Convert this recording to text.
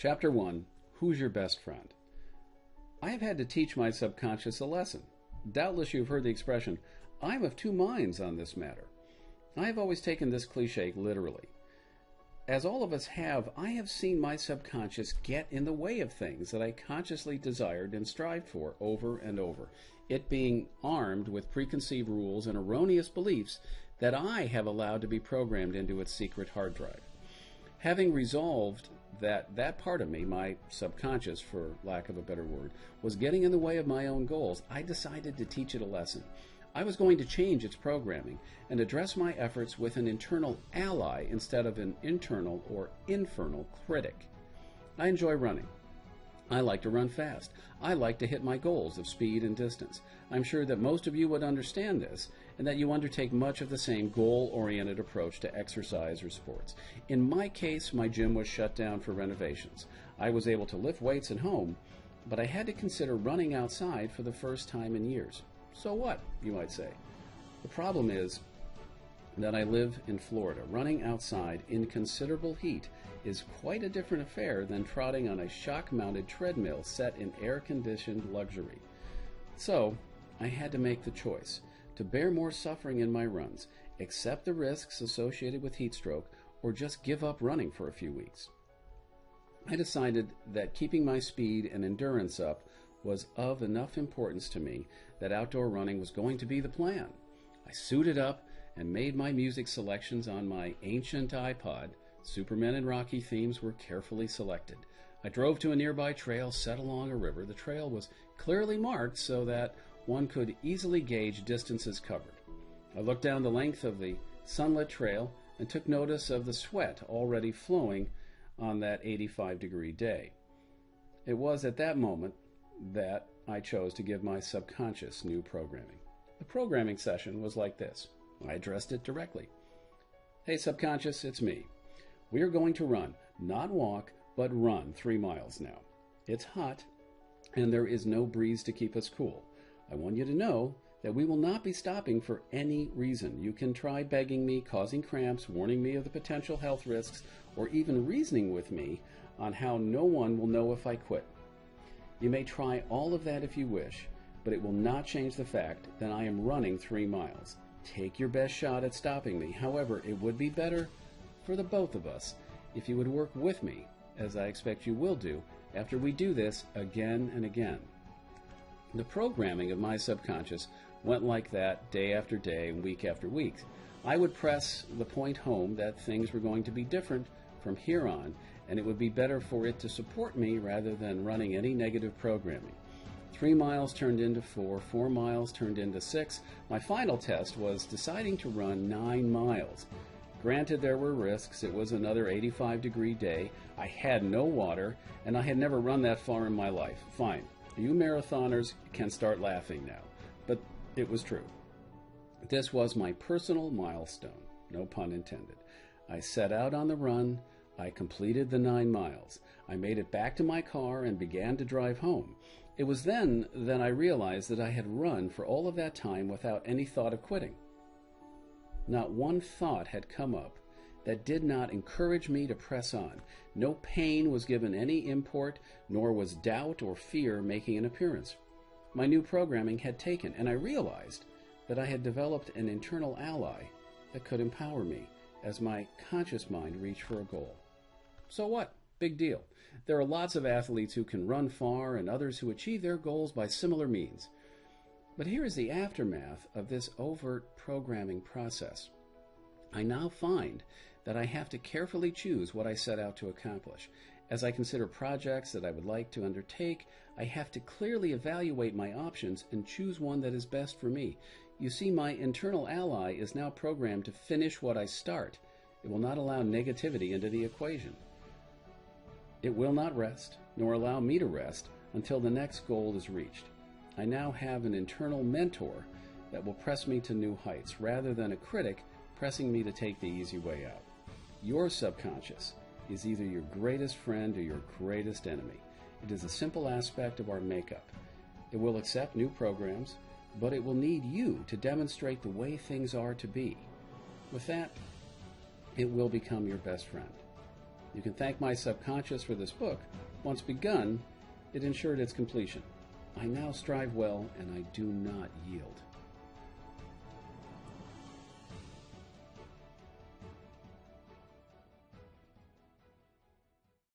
Chapter 1, Who's Your Best Friend? I have had to teach my subconscious a lesson. Doubtless you've heard the expression, I'm of two minds on this matter. I have always taken this cliche literally. As all of us have, I have seen my subconscious get in the way of things that I consciously desired and strived for over and over, it being armed with preconceived rules and erroneous beliefs that I have allowed to be programmed into its secret hard drive. Having resolved that part of me, my subconscious for lack of a better word, was getting in the way of my own goals, I decided to teach it a lesson. I was going to change its programming and address my efforts with an internal ally instead of an internal or infernal critic. I enjoy running. I like to run fast. I like to hit my goals of speed and distance. I'm sure that most of you would understand this and that you undertake much of the same goal-oriented approach to exercise or sports. In my case, my gym was shut down for renovations. I was able to lift weights at home, but I had to consider running outside for the first time in years. So what, you might say? The problem is that I live in Florida. Running outside in considerable heat is quite a different affair than trotting on a shock-mounted treadmill set in air-conditioned luxury. So, I had to make the choice to bear more suffering in my runs, accept the risks associated with heat stroke, or just give up running for a few weeks. I decided that keeping my speed and endurance up was of enough importance to me that outdoor running was going to be the plan. I suited up and made my music selections on my ancient iPod. Superman and Rocky themes were carefully selected. I drove to a nearby trail set along a river. The trail was clearly marked so that one could easily gauge distances covered. I looked down the length of the sunlit trail and took notice of the sweat already flowing on that 85-degree day. It was at that moment that I chose to give my subconscious new programming. The programming session was like this. I addressed it directly. Hey subconscious, it's me. We are going to run, not walk, but run 3 miles now. It's hot, and there is no breeze to keep us cool. I want you to know that we will not be stopping for any reason. You can try begging me, causing cramps, warning me of the potential health risks, or even reasoning with me on how no one will know if I quit. You may try all of that if you wish, but it will not change the fact that I am running 3 miles. Take your best shot at stopping me. However, it would be better for the both of us if you would work with me, as I expect you will do, after we do this again and again. The programming of my subconscious went like that day after day and week after week. I would press the point home that things were going to be different from here on, and it would be better for it to support me rather than running any negative programming. 3 miles turned into 4, 4 miles turned into 6. My final test was deciding to run 9 miles. Granted, there were risks. It was another 85-degree day. I had no water, and I had never run that far in my life. Fine. You marathoners can start laughing now, but it was true. This was my personal milestone, no pun intended. I set out on the run. I completed the 9 miles. I made it back to my car and began to drive home. It was then that I realized that I had run for all of that time without any thought of quitting. Not one thought had come up that did not encourage me to press on. No pain was given any import, nor was doubt or fear making an appearance. My new programming had taken, and I realized that I had developed an internal ally that could empower me as my conscious mind reached for a goal. So what? Big deal. There are lots of athletes who can run far and others who achieve their goals by similar means. But here is the aftermath of this overt programming process. I now find that I have to carefully choose what I set out to accomplish. As I consider projects that I would like to undertake, I have to clearly evaluate my options and choose one that is best for me. You see, my internal ally is now programmed to finish what I start. It will not allow negativity into the equation. It will not rest, nor allow me to rest until the next goal is reached. I now have an internal mentor that will press me to new heights, rather than a critic pressing me to take the easy way out. Your subconscious is either your greatest friend or your greatest enemy. It is a simple aspect of our makeup. It will accept new programs, but it will need you to demonstrate the way things are to be. With that, it will become your best friend. You can thank my subconscious for this book. Once begun, it ensured its completion. I now strive well, and I do not yield.